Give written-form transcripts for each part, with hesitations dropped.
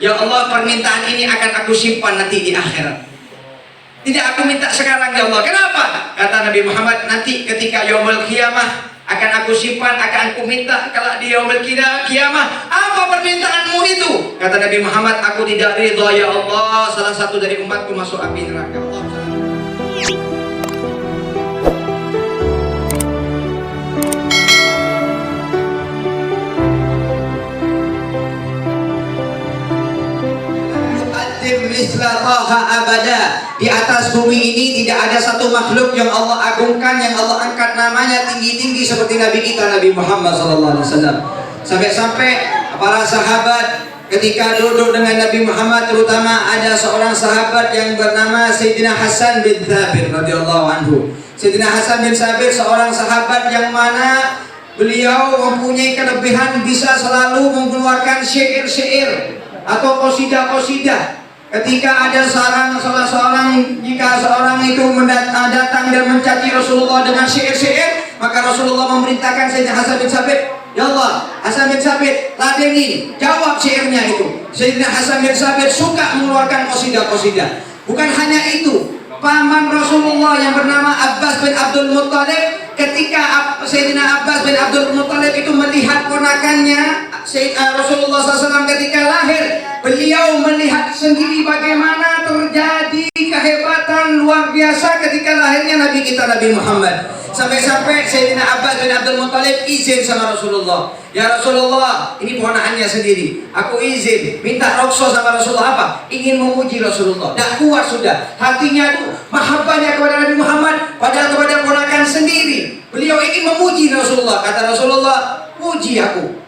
Ya Allah, permintaan ini akan aku simpan nanti di akhirat. Tidak aku minta sekarang ya Allah. Kenapa? Kata Nabi Muhammad, nanti ketika yaumul qiyamah akan aku simpan, akan aku minta kalau di yaumul qiyamah. Apa permintaanmu itu? Kata Nabi Muhammad, aku tidak ridha ya Allah salah satu dari umatku masuk api neraka. Allah. Abada. Di atas bumi ini tidak ada satu makhluk yang Allah agungkan, yang Allah angkat namanya tinggi-tinggi seperti Nabi kita Nabi Muhammad SAW. Sampai-sampai para sahabat ketika duduk dengan Nabi Muhammad, terutama ada seorang sahabat yang bernama Sayyidina Hasan bin Thabit radhiyallahu anhu. Sayyidina Hasan bin Thabit seorang sahabat yang mana beliau mempunyai kelebihan bisa selalu mengeluarkan syair-syair atau qasidah-qasidah. Ketika ada salah seorang, jika seorang itu datang dan mencaci Rasulullah dengan syair-syair, maka Rasulullah memerintahkan Sayyidina Hasan bin Thabit, ya Allah, Hasan bin Thabit, ladeni, jawab syairnya itu. Sayyidina Hasan bin Thabit suka mengeluarkan qasidah-qasidah. Bukan hanya itu, paman Rasulullah yang bernama Abbas bin Abdul Muttalib, ketika Sayyidina Abbas bin Abdul Muttalib itu melihat ponakannya Rasulullah SAW ketika lahir, beliau melihat sendiri bagaimana terjadi kehebatan luar biasa ketika lahirnya Nabi kita Nabi Muhammad. Sampai-sampai Sayyidina Abbas bin Abdul Muttalib izin sama Rasulullah, ya Rasulullah, ini ponakannya sendiri, aku izin minta rokso sama Rasulullah. Apa? Ingin memuji Rasulullah. Dah kuat sudah hatinya itu mahabbahnya kepada Nabi Muhammad, padahal kepada ponakan sendiri. Beliau ingin memuji Rasulullah. Kata Rasulullah, puji aku.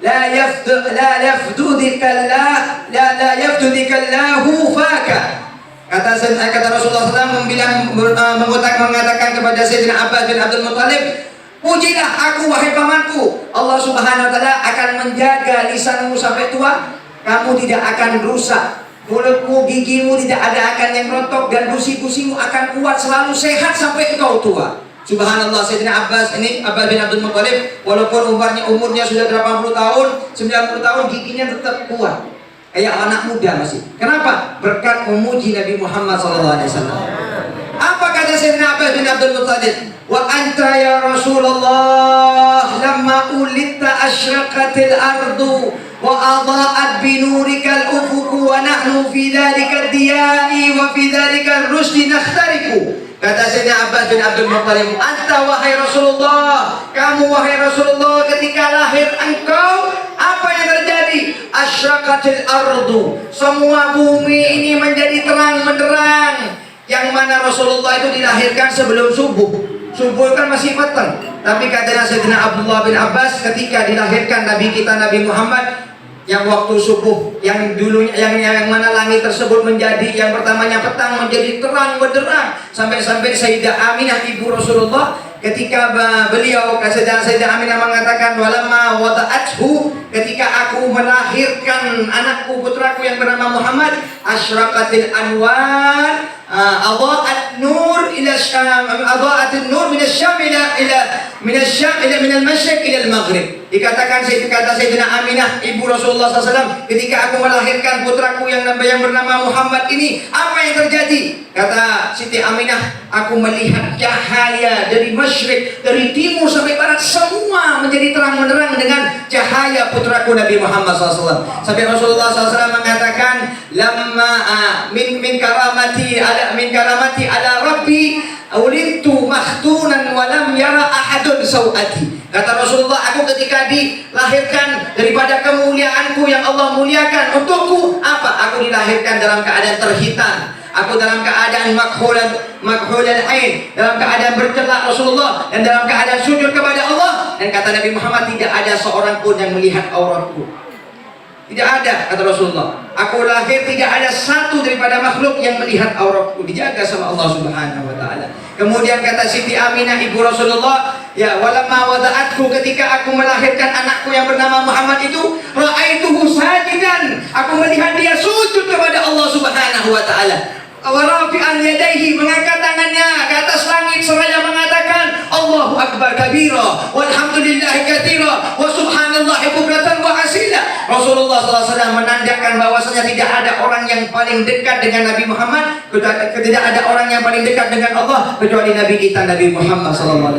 La yafdudikallahu faka. Kata Rasulullah SAW mengatakan kepada Sayyidina Abbas bin Abdul Muttalib, pujilah aku wahai pamanku. Allah Subhanahu wa taala akan menjaga lisanmu sampai tua. Kamu tidak akan rusak. Mulutmu, gigimu tidak ada akan yang rontok, dan gusi-gusimu akan kuat selalu sehat sampai engkau tua. Subhanallah, Sayyidina Abbas bin Abdul Muttalib, walaupun umurnya sudah 80 tahun, 90 tahun, giginya tetap kuat. Kayak anak muda masih. Kenapa? Berkat memuji Nabi Muhammad SAW. Apa kata Sayyidina Abbas bin Abdul Muttalib? Wa anta ya Rasulullah lamma ulitta asyraqatil ardu wa adha'at binurikal ufuku wa nahnu fi dhalika diyai wa fi dhalika rusdi nakhtariku. Kata Sayyidina Abbas bin Abdul Muttalib, anta wahai Rasulullah, kamu wahai Rasulullah, ketika lahir engkau, apa yang terjadi? Asyraqatil ardu, semua bumi ini menjadi terang benderang. Yang mana Rasulullah itu dilahirkan sebelum subuh. Subuh kan masih petang. Tapi kata Sayyidina Abdullah bin Abbas, ketika dilahirkan Nabi kita Nabi Muhammad, yang waktu subuh, yang dulunya yang mana langit tersebut menjadi yang pertamanya petang menjadi terang benderang, sampai-sampai Sayyidah Aminah ibu Rasulullah ketika beliau Sayyidah Aminah mengatakan, walamma wada'athu, ketika aku melahirkan anakku putraku yang bernama Muhammad, asyraqatil anwar adha'at nur ila adha'at nur min asy-syam ila min al-masyriq ila al-maghrib. Dikatakan kata Sayyidina Aminah ibu Rasulullah SAW, ketika aku melahirkan putraku yang bernama Muhammad ini, apa yang terjadi? Kata Siti Aminah, aku melihat cahaya dari masyriq, dari timur sampai barat, semua menjadi terang benderang dengan cahaya putraku Nabi Muhammad SAW. Sampai Rasulullah SAW mengatakan, lamma min karamati ala rabbi ulidtu mahtunan wa lam yara ahadun sawati. Kata Rasulullah, aku ketika dilahirkan daripada kemuliaanku yang Allah muliakan untukku, apa? Aku dilahirkan dalam keadaan terhitan. Aku dalam keadaan makhulal ain, dalam keadaan bercelak Rasulullah, dan dalam keadaan sujud kepada Allah. Dan kata Nabi Muhammad, tidak ada seorang pun yang melihat auratku. Tidak ada, kata Rasulullah. Aku lahir, tidak ada satu daripada makhluk yang melihat auratku. Dijaga sama Allah Subhanahu wa taala. Kemudian kata Siti Aminah ibu Rasulullah, ya walamma wada'atku, ketika aku melahirkan anakku yang bernama Muhammad itu, ra'aituhu sajidan, aku melihat dia sujud kepada Allah Subhanahu wa taala. Wa rafi'an yadayhi, mengangkat tangannya ke atas langit seraya mengatakan Allahu akbar kabira walhamdulillahi katsira wa subhanallahi bukratan wa asila. Rasulullah SAW menandakan bahwasanya tidak ada orang yang paling dekat dengan Nabi Muhammad, tidak ada orang yang paling dekat dengan Allah kecuali Nabi kita Nabi Muhammad SAW.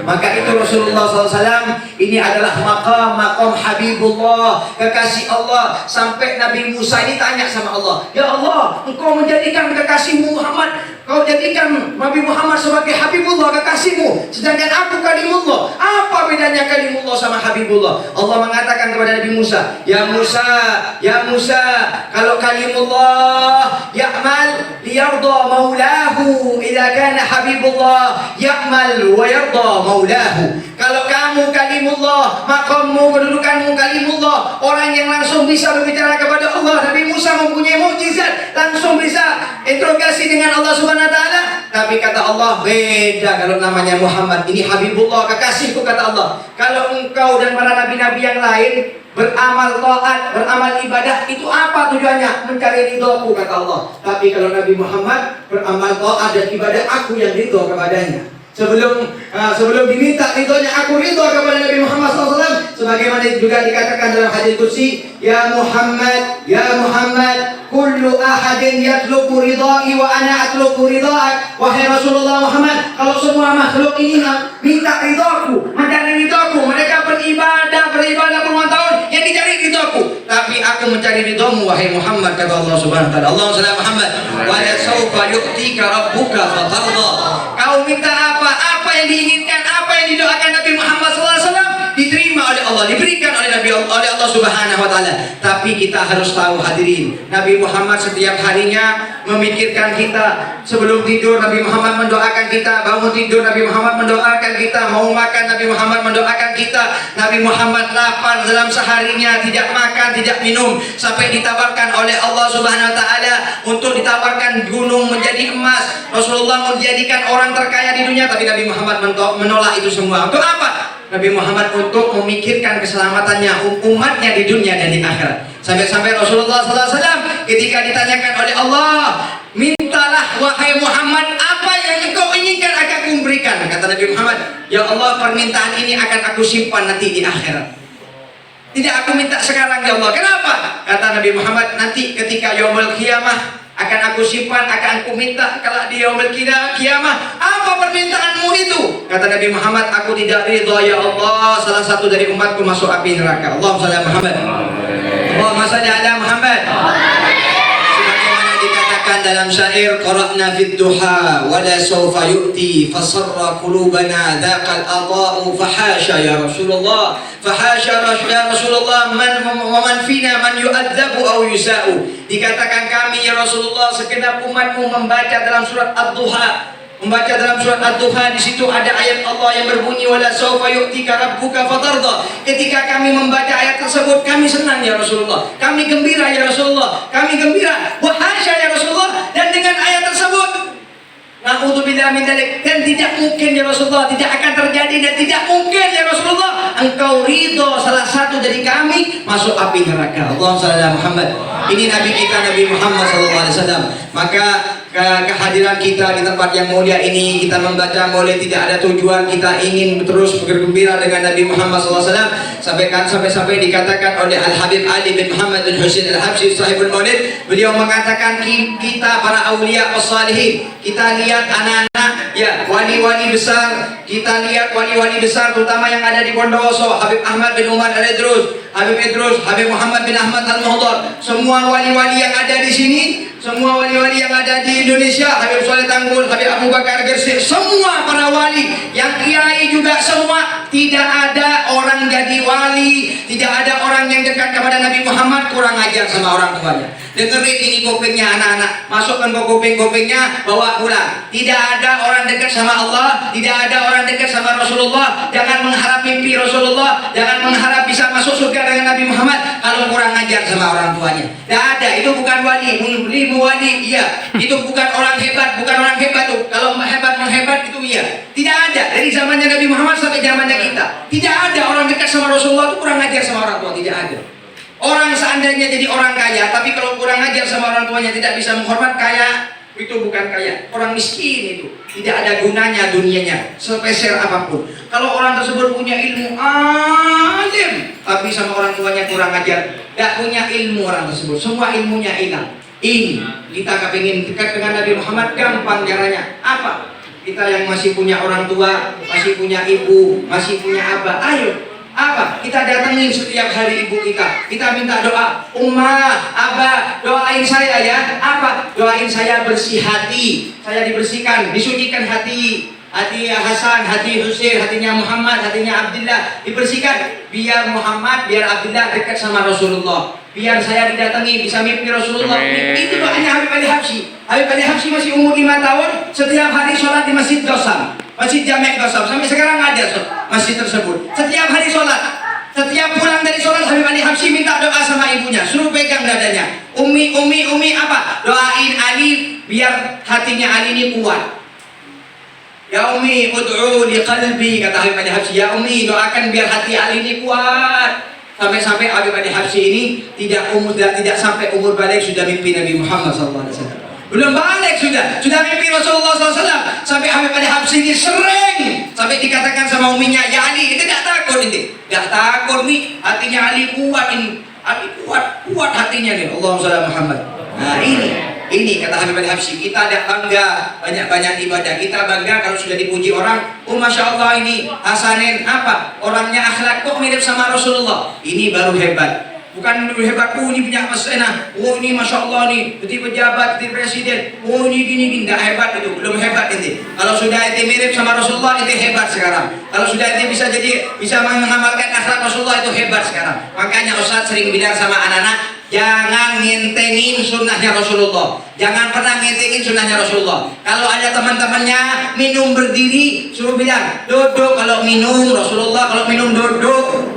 Maka itu Rasulullah SAW ini adalah maqam Habibullah, kekasih Allah. Sampai Nabi Musa ini tanya sama Allah, ya Allah, engkau menjadikan kekasihmu Muhammad, kau jadikan Nabi Muhammad sebagai Habibullah, kekasihmu, sedangkan aku Kalimullah. Apa bedanya Kalimullah sama Habibullah? Allah mengatakan kepada Nabi Musa, ya Musa, kalau Kalimullah ya'mal liyarda maulahu, idza kana Habibullah ya'mal wa yarda maulahu. Kalau kamu Kalimullah, makammu, kedudukanmu Kalimullah, orang yang langsung bisa berbicara kepada Allah. Nabi Musa mempunyai mukjizat, langsung bisa interogasi dengan Allah Subhanahu wa taala. Tapi kata Allah, beda kalau namanya Muhammad. Ini Habibullah, kekasihku kata Allah. Kalau engkau dan para nabi-nabi yang lain beramal taat, beramal ibadah, itu apa tujuannya? Mencari ridhoku kata Allah. Tapi kalau Nabi Muhammad beramal taat dan ibadah, aku yang ridho kepadanya. Sebelum diminta ridhonya, aku ridho kepada Nabi Muhammad SAW. Sebagaimana juga dikatakan dalam hadis qudsi, ya Muhammad, kullu ahadin yatlubu ridha'i wa ana atlubu ridha'ak. Wahai Rasulullah Muhammad, kalau semua makhluk ini minta ridhoku, mencari ridhoku, mereka beribadah puluhan tahun, yang dicari ridhoku, tapi aku mencari ridhomu wahai Muhammad, kata Allah Subhanahu wa taala. Allahumma shalli Muhammad, wa la sawfa yu'tika rabbuka fatarda. Kau minta apa yang diinginkan, apa yang didoakan Nabi Muhammad SAW diterima oleh Allah, diberikan oleh Allah Subhanahu wa taala. Tapi kita harus tahu hadirin, Nabi Muhammad setiap harinya memikirkan kita. Sebelum tidur Nabi Muhammad mendoakan kita, bangun tidur Nabi Muhammad mendoakan kita, mau makan Nabi Muhammad mendoakan kita. Nabi Muhammad lapar dalam seharinya, tidak makan, tidak minum, sampai ditawarkan oleh Allah Subhanahu wa taala untuk ditawarkan gunung menjadi emas. Rasulullah menjadikan orang terkaya di dunia, tapi Nabi Muhammad menolak itu semua. Untuk apa? Nabi Muhammad untuk memikirkan keselamatannya umatnya di dunia dan di akhirat. Sampai-sampai Rasulullah SAW ketika ditanyakan oleh Allah, mintalah wahai Muhammad, apa yang engkau inginkan akan aku berikan. Kata Nabi Muhammad, ya Allah, permintaan ini akan aku simpan nanti di akhirat. Tidak aku minta sekarang ya Allah. Kenapa? Kata Nabi Muhammad, nanti ketika yaumul qiyamah akan aku simpan, akan aku minta kalau di yaumul qiyamah. Apa permintaanmu itu? Kata Nabi Muhammad, aku tidak ridha ya Allah salah satu dari umatku masuk api neraka. Allahumma shalli ala Muhammad. Allahumma shalli ala Muhammad. Sebagaimana dikatakan dalam syair, qara'na fid duha wa la sawfa yu'ti fasarra qulubana dzaqal adha'u fahasha ya Rasulullah, fahasha ya Rasulullah, man fina man yu'adzabu aw yusa'u. Dikatakan kami ya Rasulullah, segenap umatmu membaca dalam surat Ad-Duha. Membaca dalam surat Ad-Duha, di situ ada ayat Allah yang berbunyi wala sawfa yu'tika rabbuka fatarda. Ketika kami membaca ayat tersebut, kami senang ya Rasulullah, kami gembira ya Rasulullah, kami gembira wa hasya ya Rasulullah. Dan dengan ayat tersebut, na'udzubillah min dzalik, dan tidak mungkin ya Rasulullah, tidak akan terjadi dan tidak mungkin ya Rasulullah engkau ridho salah satu dari kami masuk api neraka. Allahumma shalli ala Muhammad. Ini Nabi kita Nabi Muhammad SAW. Maka kehadiran kita di tempat yang mulia ini, kita membaca maulid tidak ada tujuan kita ingin terus bergembira dengan Nabi Muhammad SAW. Sampai dikatakan oleh Al-Habib Ali bin Muhammad bin Husain Al-Habsyi sahibul maulid, beliau mengatakan kita para awliya was-salihin, kita lihat anak-anak ya wali-wali besar, kita lihat wali-wali besar terutama yang ada di Bondowoso, Habib Ahmad bin Umar Al-Idrus, Habib Muhammad bin Ahmad Al-Muhdar, semua wali-wali yang ada di sini, semua wali-wali yang ada di Indonesia, Habib Soleh Tanggul, Habib Abu Bakar Gersik, semua para wali, yang kiai juga semua, tidak ada orang jadi wali, tidak ada orang yang dekat kepada Nabi Muhammad kurang ajar sama orang tuanya. Dengerin ini kupingnya anak-anak, masukkan ke kuping-kupingnya, bawa pulang. Tidak ada orang dekat sama Allah, tidak ada orang dekat sama Rasulullah. Jangan mengharap mimpi Rasulullah, jangan mengharap bisa masuk surga dengan Nabi Muhammad kalau kurang ajar sama orang tuanya. Tidak ada, itu bukan wali. Ribu wali, iya, itu bukan orang hebat, tuh. Kalau hebat itu iya. Tidak ada dari zamannya Nabi Muhammad sampai zamannya kita. Tidak ada orang dekat sama Rasulullah itu kurang ajar sama orang tua, tidak ada. Orang seandainya jadi orang kaya, tapi kalau kurang ajar sama orang tuanya, tidak bisa menghormat, kaya itu bukan kaya. Orang miskin itu tidak ada gunanya dunianya, sepeser apapun. Kalau orang tersebut punya ilmu alim, tapi sama orang tuanya kurang ajar, tidak punya ilmu orang tersebut, semua ilmunya hilang. Ini kita kepingin dekat dengan Nabi Muhammad, gampang caranya. Apa? Kita yang masih punya orang tua, masih punya ibu, masih punya abah, ayo. Apa? Kita datengin setiap hari ibu kita. Kita minta doa, Ummah, Abah, doain saya ya. Apa? Doain saya bersih hati. Saya dibersihkan, disucikan hati. Hati Hasan, hati Husain, hatinya Muhammad, hatinya Abdullah dibersihkan. Biar Muhammad, biar Abdullah dekat sama Rasulullah. Biar saya didatangi, bisa mimpi Rasulullah. Itu doanya Habib Ali Habsyi. Habib Ali Habsyi masih umur 5 tahun, setiap hari sholat di Masjid Qasam, Masjid Jamek Qasam. Sampai sekarang ada masjid tersebut. Setiap hari sholat, setiap pulang dari sholat, Habib Ali Habsyi minta doa sama ibunya, suruh pegang dadanya. Umi apa? Doain Ali biar hatinya Ali ini kuat. Ya Umi, ud'u li qalbi, kata Habib Ali Habsyi. Ya Umi, doakan biar hati Ali ini kuat. Sampai-sampai Habib Ali Habsyi ini tidak sampai umur balik sudah mimpi Nabi Muhammad SAW. Belum balik sudah mimpi Rasulullah SAW. Sampai Habib Ali Habsyi ini sering sampai dikatakan sama uminya, ya Ali, itu tidak takut ini, tidak takut nih, hatinya Ali kuat ini, Ali kuat hatinya nih. Allahumma shalli ala Muhammad. Nah ini kata Habib Ali Habsyi, kita tidak bangga banyak ibadah, kita bangga kalau sudah dipuji orang. Oh masya Allah, ini Hasanin apa? Orangnya akhlak kok mirip sama Rasulullah. Ini baru hebat. Bukan hebat, oh ini punya mesenah, oh ini masya Allah nih, jadi pejabat, jadi presiden, oh ini gini, tidak hebat itu, belum hebat ini. Kalau sudah itu mirip sama Rasulullah, itu hebat sekarang. Kalau sudah itu bisa mengamalkan akhlak Rasulullah, itu hebat sekarang. Makanya Ustaz sering bilang sama anak-anak, jangan ngintengin sunnahnya Rasulullah, jangan pernah ngintengin sunnahnya Rasulullah. Kalau ada teman-temannya minum berdiri, suruh bilang duduk kalau minum Rasulullah, kalau minum duduk.